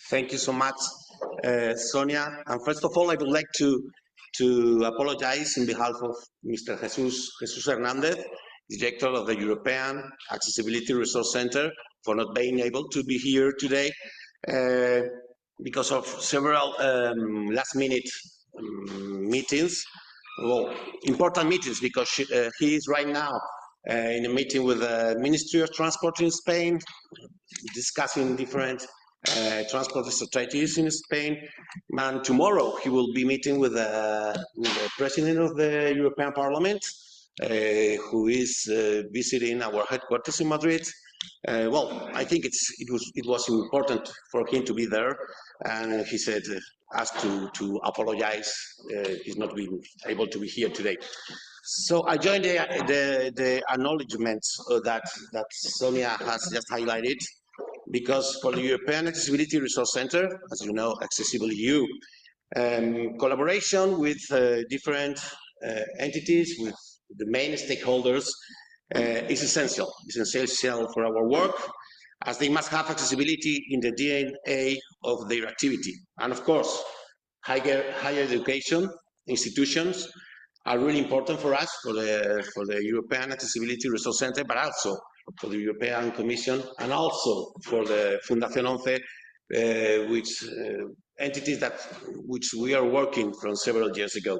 Thank you so much, Sonia. And first of all, I would like to apologize in behalf of Mr. Jesus Hernandez, Director of the European Accessibility Resource Center, for not being able to be here today because of several last-minute meetings. Well, important meetings because he is right now in a meeting with the Ministry of Transport in Spain, discussing different transport strategies in Spain. And tomorrow he will be meeting with the President of the European Parliament, who is visiting our headquarters in Madrid. Well, I think it was important for him to be there, and he said asked to apologize. He's not been able to be here today. So I joined the acknowledgements that Sonia has just highlighted, because for the European Accessibility Resource Center, as you know, AccessibleEU, collaboration with different entities, with the main stakeholders, is essential. It's essential for our work, as they must have accessibility in the DNA of their activity. And of course, higher education institutions are really important for us, for the European Accessibility Resource Center, but also for the European Commission, and also for the Fundación 11, which entities which we are working from several years ago.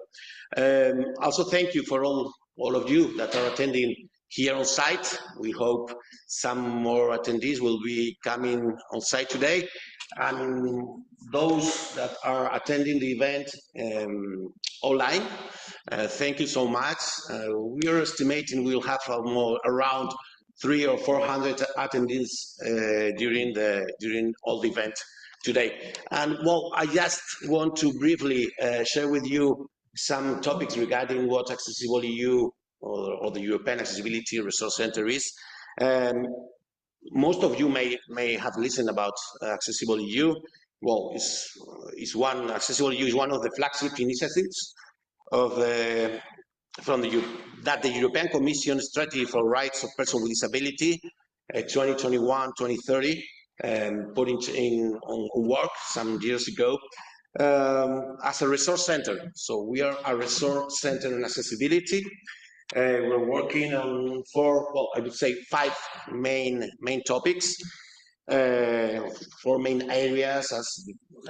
Also, thank you for all of you that are attending here on site. We hope some more attendees will be coming on site today, and those that are attending the event online, thank you so much. We are estimating we'll have around 300 or 400 attendees during all the event today. And well, I just want to briefly share with you some topics regarding what AccessibleEU or the European Accessibility Resource Center is. Most of you may have listened about AccessibleEU. Well, AccessibleEU is one of the flagship initiatives of the European Commission Strategy for Rights of Persons with Disability 2021-2030 put on work some years ago as a resource center. So we are a resource center in accessibility. We're working on I would say 5 main topics, 4 main areas, as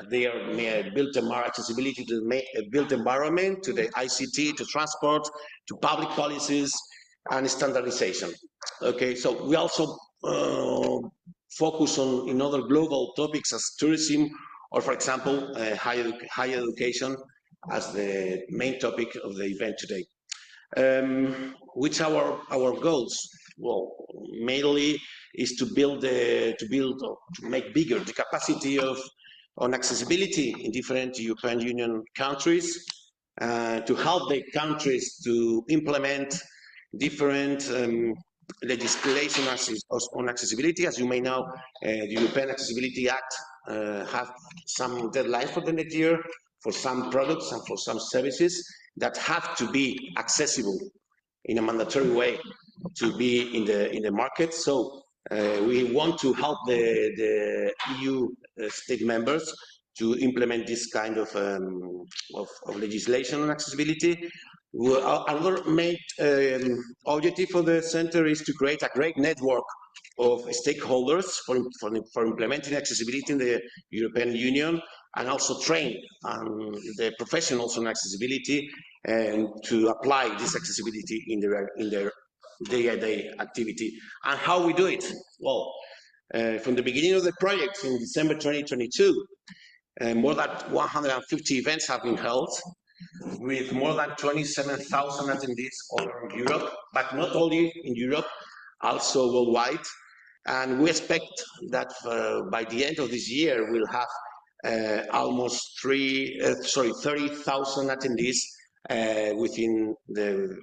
they are built accessibility to the built environment, to the ICT, to transport, to public policies, and standardization. Okay, so we also focus in other global topics as tourism, or for example, higher education as the main topic of the event today. Which are our goals? Well, mainly is to make bigger the capacity on accessibility in different European Union countries, to help the countries to implement different legislation on accessibility. As you may know, the European Accessibility Act have some deadlines for the next year for some products and for some services that have to be accessible in a mandatory way to be in the market. So we want to help the EU state members to implement this kind of legislation on accessibility. Another main objective for the center is to create a great network of stakeholders for implementing accessibility in the European Union, and also train the professionals on accessibility and to apply this accessibility in their day-to-day activity. And how we do it? Well, from the beginning of the project in December 2022, more than 150 events have been held with more than 27,000 attendees all over Europe, but not only in Europe, also worldwide. And we expect that by the end of this year, we'll have almost 30,000 attendees within the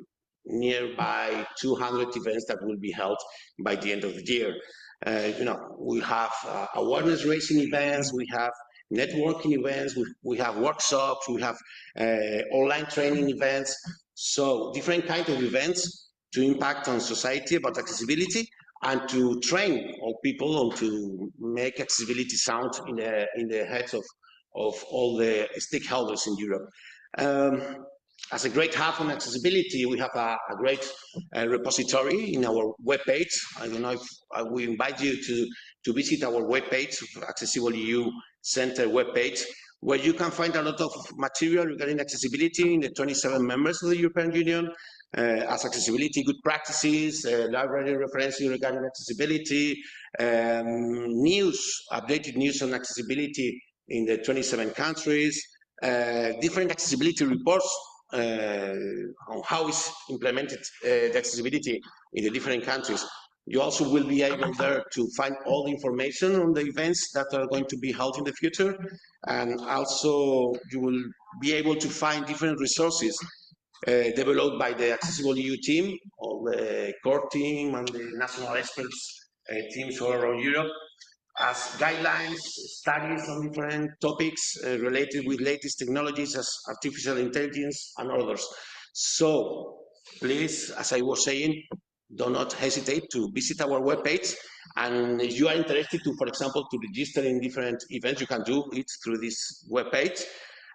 nearby 200 events that will be held by the end of the year. We have awareness raising events, we have networking events, we have workshops, we have online training events. So different kinds of events to impact on society about accessibility, and to train all people on to make accessibility sound in the heads of all the stakeholders in Europe. As a great hub on accessibility, we have a great repository in our webpage. I don't know if we invite you to visit our webpage, AccessibleEU Center webpage, where you can find a lot of material regarding accessibility in the 27 members of the European Union, as accessibility good practices, library references regarding accessibility, updated news on accessibility in the 27 countries, different accessibility reports on how is implemented the accessibility in the different countries. You also will be able there to find all the information on the events that are going to be held in the future, and also you will be able to find different resources developed by the AccessibleEU team, or the core team and the national experts teams all around Europe, as guidelines, studies on different topics related with latest technologies as artificial intelligence and others. So please, as I was saying, do not hesitate to visit our webpage. And if you are interested to, for example, to register in different events, you can do it through this webpage.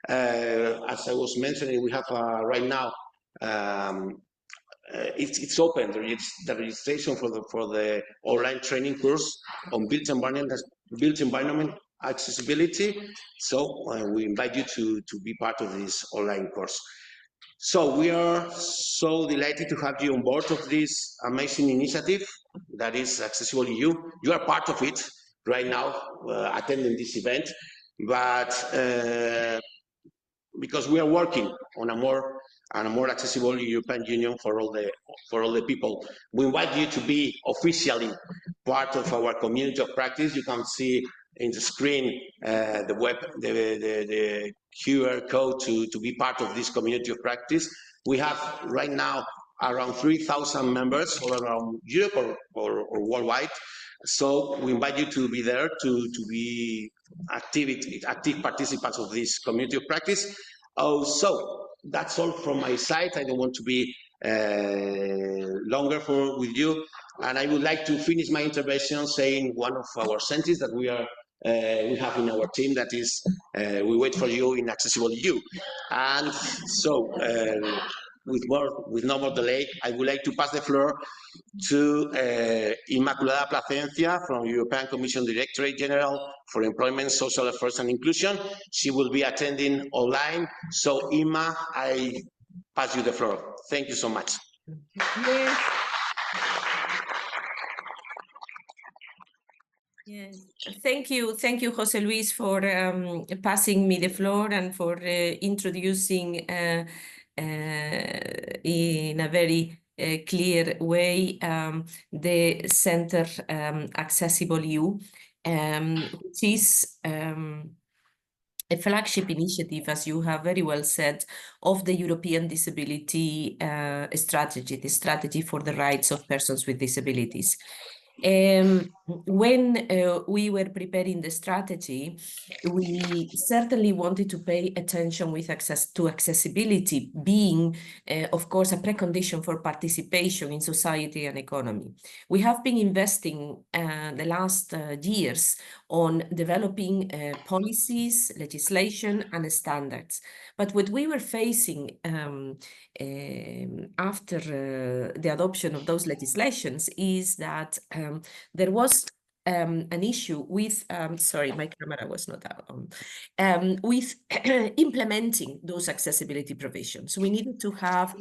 As I was mentioning, we have right now it's open. The registration for the online training course on built environment accessibility. So we invite you to be part of this online course. So we are so delighted to have you on board of this amazing initiative that is AccessibleEU. You are part of it right now, attending this event, but because we are working on a more accessible European Union for all the people. We invite you to be officially part of our community of practice. You can see in the screen the QR code to be part of this community of practice. We have right now around 3,000 members all around Europe or worldwide. So we invite you to be there to be active participants of this community of practice. Oh, so that's all from my side. I don't want to be longer with you, and I would like to finish my intervention saying one of our scientists that we have in our team, that is, we wait for you in AccessibleEU. And so, with no more delay, I would like to pass the floor to Inmaculada Placencia from European Commission Directorate General for Employment, Social Affairs and Inclusion. She will be attending online. So Inma, I pass you the floor. Thank you so much. Yes. Yes. Thank you, José Luis, for passing me the floor and for introducing in a very clear way the Center AccessibleEU, which is a flagship initiative, as you have very well said, of the European Disability Strategy, the strategy for the rights of persons with disabilities. When we were preparing the strategy, we certainly wanted to pay attention with accessibility being, of course, a precondition for participation in society and economy. We have been investing the last years on developing policies, legislation, and standards. But what we were facing after the adoption of those legislations is that there was an issue with, sorry, my camera was not on, with implementing those accessibility provisions. We needed to have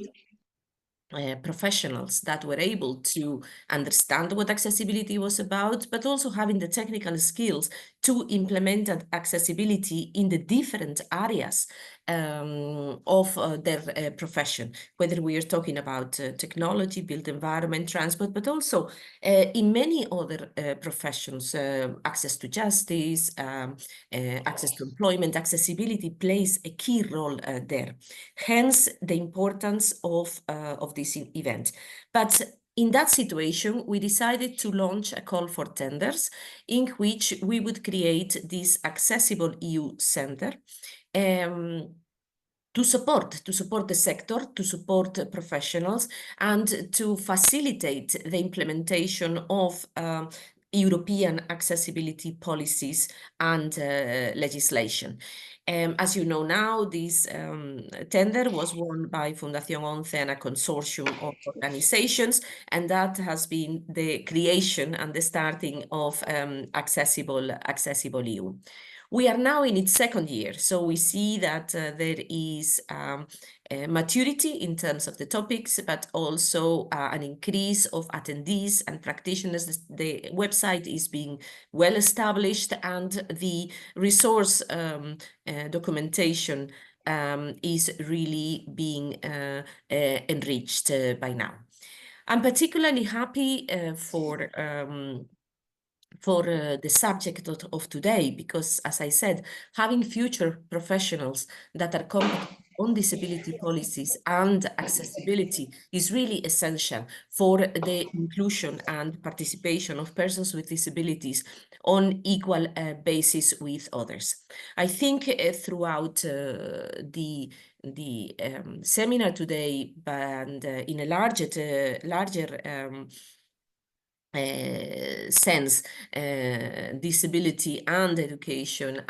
professionals that were able to understand what accessibility was about, but also having the technical skills to implement accessibility in the different areas of their profession, whether we are talking about technology, built environment, transport, but also in many other professions, access to justice, access to employment. Accessibility plays a key role there. Hence the importance of this event. But in that situation, we decided to launch a call for tenders in which we would create this AccessibleEU Center to to support the sector, to support professionals, and to facilitate the implementation of European accessibility policies and legislation. As you know now, this tender was won by Fundación ONCE and a consortium of organizations, and that has been the creation and the starting of AccessibleEU. We are now in its second year, so we see that there is maturity in terms of the topics, but also an increase of attendees and practitioners. The website is being well established, and the resource documentation is really being enriched by now. I'm particularly happy for the subject of today, because, as I said, having future professionals that are competent on disability policies and accessibility is really essential for the inclusion and participation of persons with disabilities on equal basis with others. I think throughout the seminar today, and in a larger sense, disability and education,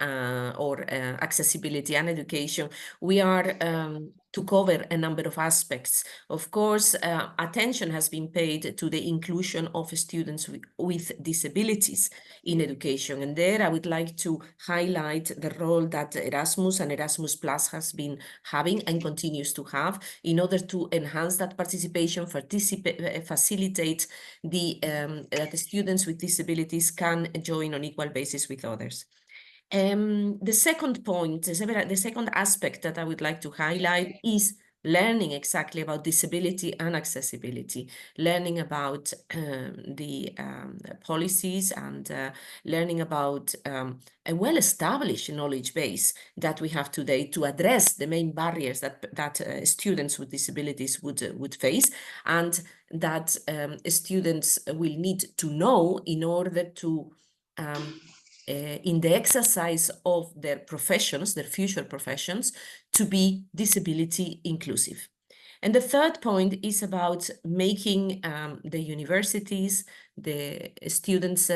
or accessibility and education, we are to cover a number of aspects. Of course, attention has been paid to the inclusion of students with disabilities in education. And there I would like to highlight the role that Erasmus and Erasmus Plus has been having and continues to have in order to enhance that participation, facilitate that the students with disabilities can join on equal basis with others. The second point, the second aspect that I would like to highlight is learning exactly about disability and accessibility, learning about the policies, and learning about a well-established knowledge base that we have today to address the main barriers that students with disabilities would face, and that students will need to know in order to in the exercise of their professions, their future professions, to be disability inclusive. And the third point is about making the universities, the students'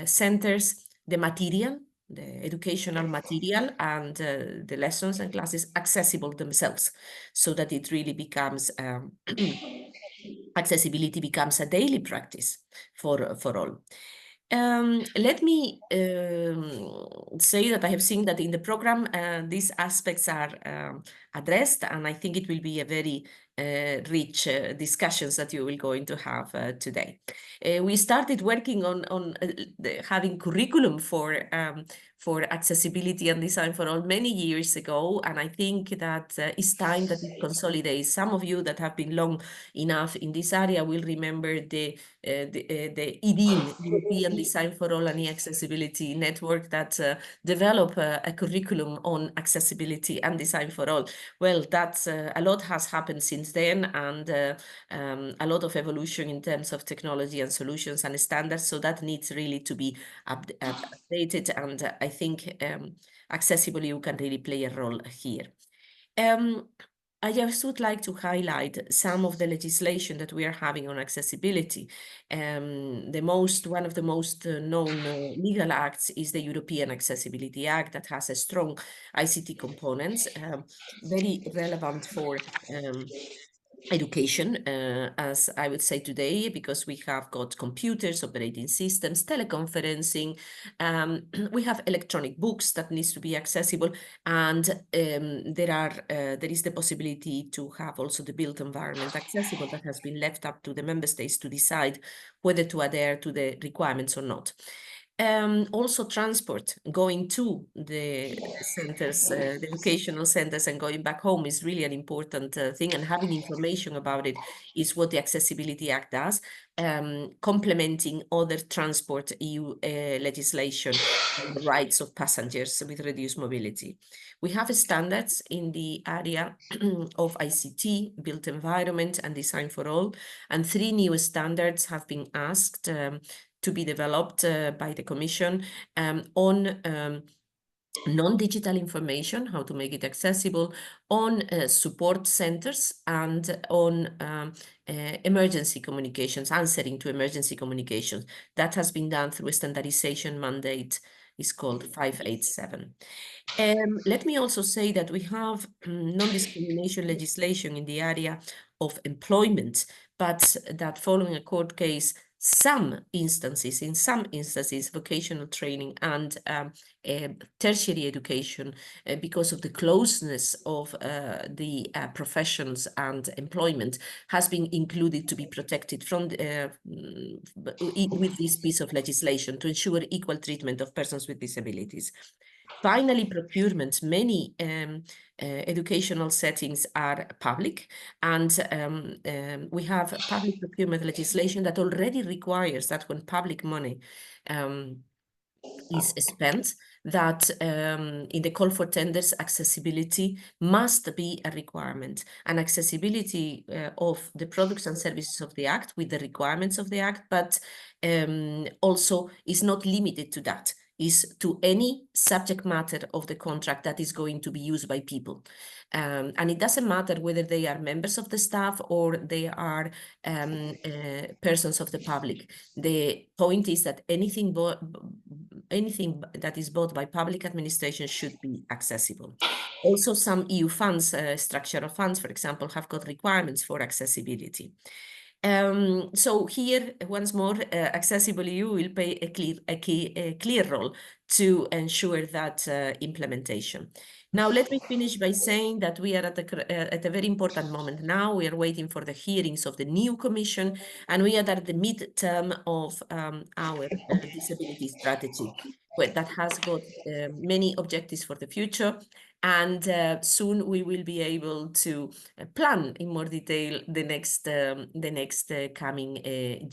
centers, the material, the educational material, and the lessons and classes accessible themselves, so that it really becomes accessibility becomes a daily practice for all. Let me say that I have seen that in the program these aspects are addressed, and I think it will be a very rich discussions that you will going to have today. We started working on having curriculum for accessibility and design for all many years ago, and I think that it's time that it consolidates. Some of you that have been long enough in this area will remember the EDIN, European Design for All and E-Accessibility Network, that developed a curriculum on accessibility and design for all. Well, that's a lot has happened since then, and a lot of evolution in terms of technology and solutions and standards, so that needs really to be updated, and I think AccessibleEU can really play a role here. I just would like to highlight some of the legislation that we are having on accessibility. One of the most known legal acts is the European Accessibility Act, that has a strong ICT components, very relevant for education, as I would say today, because we have got computers, operating systems, teleconferencing, we have electronic books that needs to be accessible, and there is the possibility to have also the built environment accessible, that has been left up to the member states to decide whether to adhere to the requirements or not. Also transport, going to the centers, the educational centers, and going back home is really an important thing, and having information about it is what the Accessibility Act does, complementing other transport EU legislation on the rights of passengers with reduced mobility. We have standards in the area of ICT, built environment, and design for all, and 3 new standards have been asked to be developed by the Commission on non-digital information, how to make it accessible, on support centers, and on emergency communications, answering to emergency communications. That has been done through a standardization mandate, is called 587. Let me also say that we have non-discrimination legislation in the area of employment, but that following a court case, in some instances, vocational training and tertiary education, because of the closeness of the professions and employment, has been included to be protected from with this piece of legislation to ensure equal treatment of persons with disabilities. Finally, procurement. Many educational settings are public, and we have public procurement legislation that already requires that when public money is spent, that in the call for tenders, accessibility must be a requirement, and accessibility of the products and services of the Act with the requirements of the Act, but also is not limited to that, is to any subject matter of the contract that is going to be used by people. And it doesn't matter whether they are members of the staff or they are persons of the public. The point is that anything that is bought by public administration should be accessible. Also, some EU funds, structural funds, for example, have got requirements for accessibility. So here, once more, AccessibleEU will play a clear role to ensure that implementation. Now, let me finish by saying that we are at a very important moment now. We are waiting for the hearings of the new Commission, and we are at the mid-term of our disability strategy, that has got many objectives for the future. And soon we will be able to plan in more detail the next coming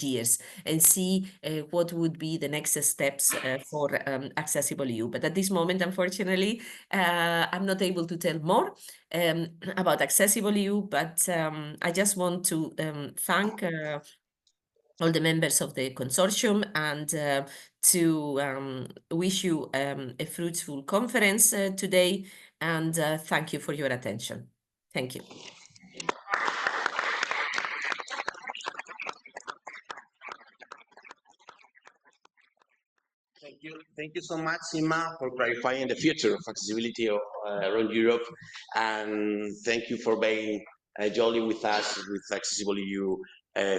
years, and see what would be the next steps for AccessibleEU. But at this moment, unfortunately, I'm not able to tell more about AccessibleEU, but I just want to thank all the members of the consortium, and to wish you a fruitful conference today, and thank you for your attention. Thank you. Thank you so much, Sima, for clarifying the future of accessibility around Europe, and thank you for being jolly with us with AccessibleEU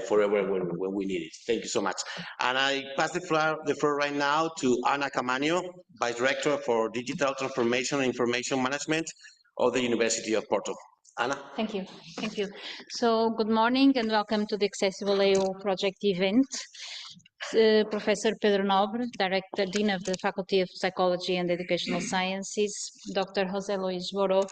forever when we need it. Thank you so much. And I pass the floor right now to Ana Camanio, Vice Director for Digital Transformation and Information Management of the University of Porto. Ana? Thank you. Thank you. So good morning and welcome to the AccessibleEU project event. Professor Pedro Nobre, Dean of the Faculty of Psychology and Educational Sciences, Dr. José Luis Boro,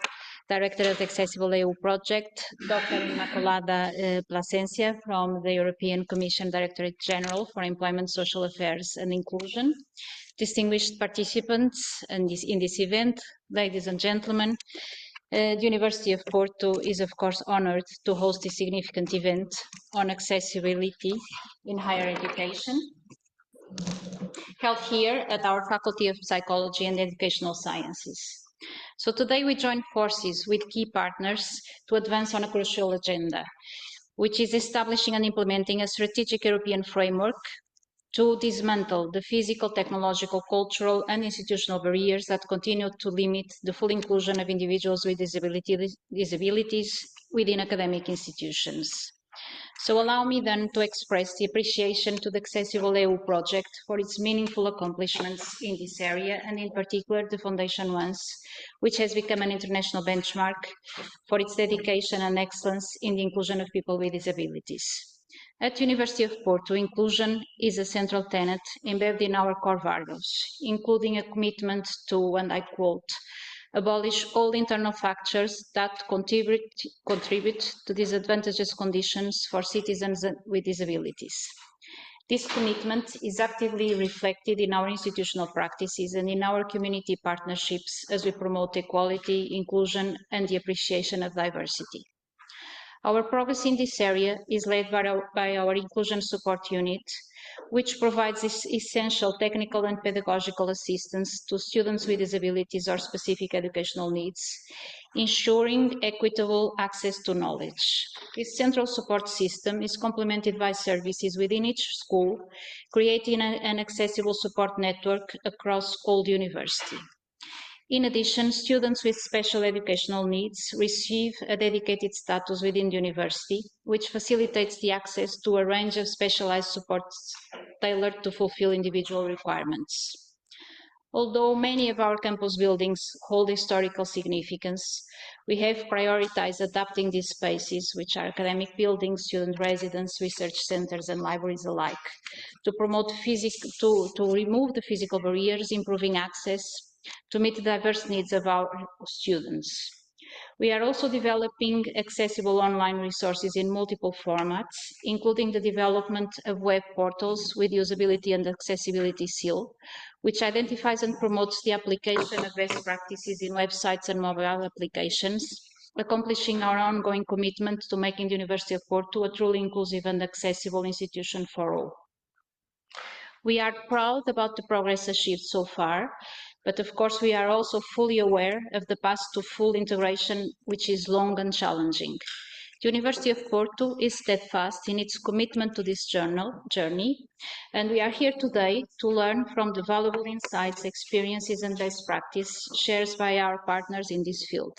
Director of the AccessibleEU project, Dr. Immaculada Plasencia from the European Commission Directorate General for Employment, Social Affairs and Inclusion, distinguished participants in this event, ladies and gentlemen. The University of Porto is, of course, honored to host this significant event on accessibility in higher education, held here at our Faculty of Psychology and Educational Sciences. So today we join forces with key partners to advance on a crucial agenda, which is establishing and implementing a strategic European framework to dismantle the physical, technological, cultural, and institutional barriers that continue to limit the full inclusion of individuals with disabilities within academic institutions. So allow me then to express the appreciation to the AccessibleEU project for its meaningful accomplishments in this area, and in particular the Foundation ones, which has become an international benchmark for its dedication and excellence in the inclusion of people with disabilities. At University of Porto, inclusion is a central tenet embedded in our core values, including a commitment to, and I quote, abolish all internal factors that contribute to disadvantageous conditions for citizens with disabilities. This commitment is actively reflected in our institutional practices and in our community partnerships as we promote equality, inclusion, and the appreciation of diversity. Our progress in this area is led by our Inclusion Support Unit, which provides essential technical and pedagogical assistance to students with disabilities or specific educational needs, ensuring equitable access to knowledge. This central support system is complemented by services within each school, creating an accessible support network across all the university. In addition, students with special educational needs receive a dedicated status within the university, which facilitates the access to a range of specialized supports tailored to fulfill individual requirements. Although many of our campus buildings hold historical significance, we have prioritized adapting these spaces, which are academic buildings, student residence, research centers, and libraries alike, to promote to remove the physical barriers, improving access, to meet the diverse needs of our students. We are also developing accessible online resources in multiple formats, including the development of web portals with usability and accessibility seal, which identifies and promotes the application of best practices in websites and mobile applications, accomplishing our ongoing commitment to making the University of Porto a truly inclusive and accessible institution for all. We are proud about the progress achieved so far, but of course we are also fully aware of the path to full integration, which is long and challenging. The University of Porto is steadfast in its commitment to this journey, and we are here today to learn from the valuable insights, experiences, and best practice shared by our partners in this field.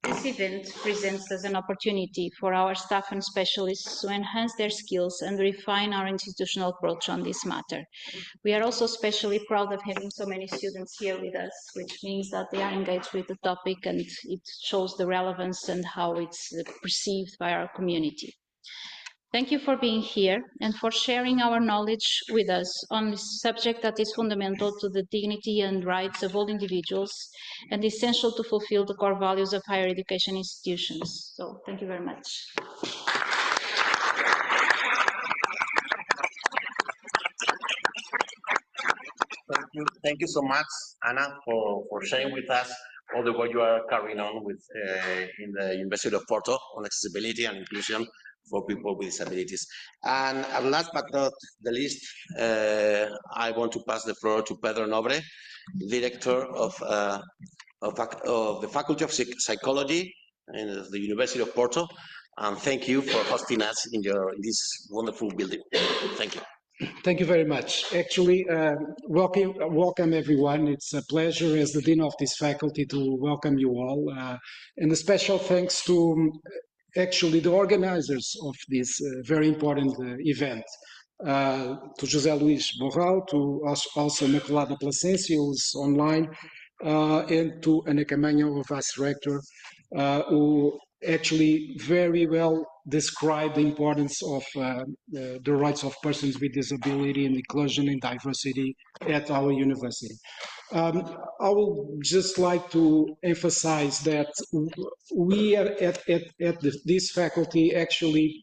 This event presents us an opportunity for our staff and specialists to enhance their skills and refine our institutional approach on this matter. We are also especially proud of having so many students here with us, which means that they are engaged with the topic and it shows the relevance and how it's perceived by our community. Thank you for being here and for sharing our knowledge with us on this subject that is fundamental to the dignity and rights of all individuals and essential to fulfill the core values of higher education institutions. So thank you very much. Thank you so much, Anna, for sharing with us all the work you are carrying on with in the University of Porto on accessibility and inclusion for people with disabilities. And last but not the least, I want to pass the floor to Pedro Nobre, Director of the Faculty of Psychology in the University of Porto. And thank you for hosting us in this wonderful building. Thank you. Thank you very much. Actually, welcome everyone. It's a pleasure as the Dean of this faculty to welcome you all. And a special thanks to actually the organizers of this very important event. To José Luís Borral, to also Maculada Placencia, who's online, and to Ana Camanho, Vice Rector, who actually very well describe the importance of the rights of persons with disability and inclusion and diversity at our university. I would just like to emphasize that we are at this faculty actually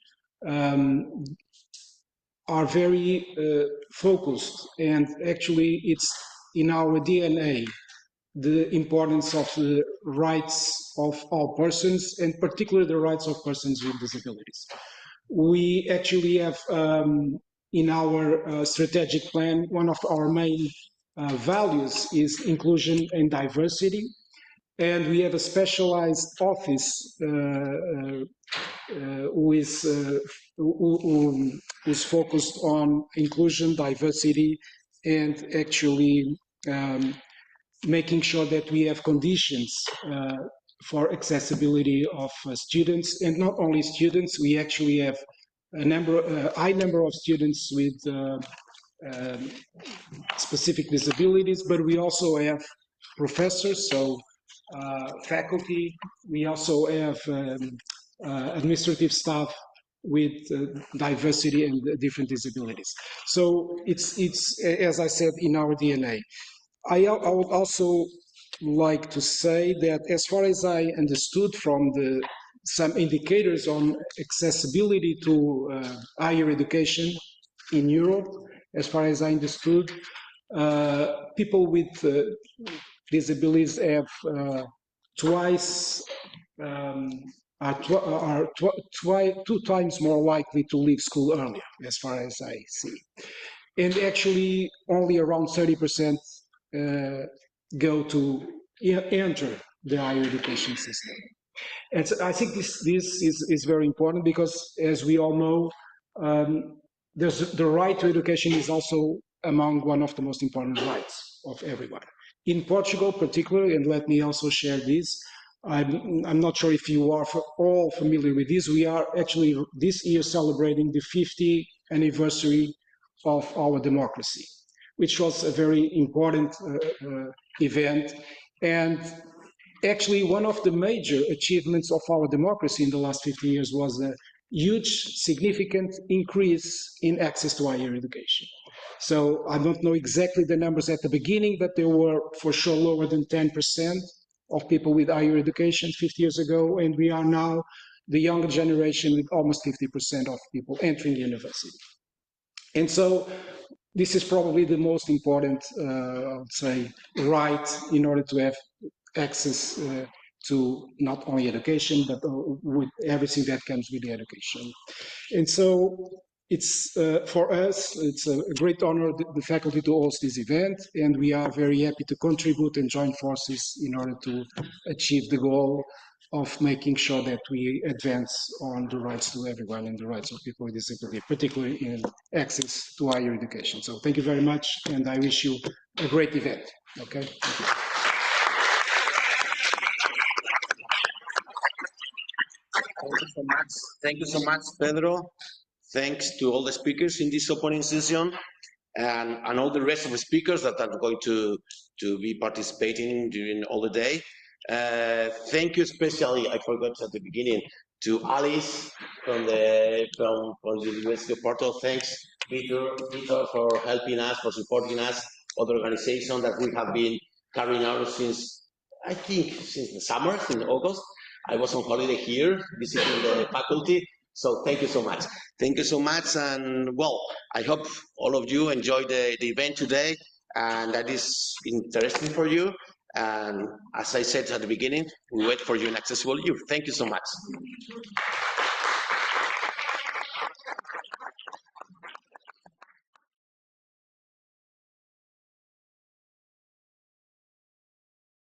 are very focused, and actually it's in our DNA, the importance of the rights of all persons, and particularly the rights of persons with disabilities. We actually have in our strategic plan, one of our main values is inclusion and diversity, and we have a specialized office who is focused on inclusion, diversity, and actually making sure that we have conditions for accessibility of students, and not only students. We actually have a high number of students with specific disabilities, but we also have professors, so faculty. We also have administrative staff with diversity and different disabilities. So it's as I said, in our DNA. I would also like to say that as far as I understood from some indicators on accessibility to higher education in Europe, as far as I understood, people with disabilities have twice are 2 times more likely to leave school earlier, as far as I see. And actually, only around 30% go to enter the higher education system. And so I think this is very important because, as we all know, there's the right to education is also among one of the most important rights of everyone. In Portugal, particularly, and let me also share this. I'm not sure if you are all familiar with this. We are actually this year celebrating the 50th anniversary of our democracy, which was a very important event. And actually, one of the major achievements of our democracy in the last 50 years was a huge, significant increase in access to higher education. So I don't know exactly the numbers at the beginning, but they were for sure lower than 10% of people with higher education 50 years ago, and we are now the younger generation with almost 50% of people entering university. And so this is probably the most important, I would say, right in order to have access to not only education, but with everything that comes with the education. And so it's for us, it's a great honor, the faculty, to host this event, and we are very happy to contribute and join forces in order to achieve the goal of making sure that we advance on the rights to everyone and the rights of people with disability, particularly in access to higher education. So thank you very much, and I wish you a great event. Okay. Thank you. Thank you so much. Thank you so much, Pedro. Thanks to all the speakers in this opening session and all the rest of the speakers that are going to be participating during all the day. Thank you especially, I forgot at the beginning, to Alice from the University of Porto. Thanks, Peter, for helping us, for supporting us, other organization that we have been carrying out since, I think, since the summer, in August. I was on holiday here, visiting the faculty. So thank you so much. Thank you so much. And well, I hope all of you enjoyed the event today and that is interesting for you. And as I said at the beginning, we wait for you in AccessibleEU. Thank you so much.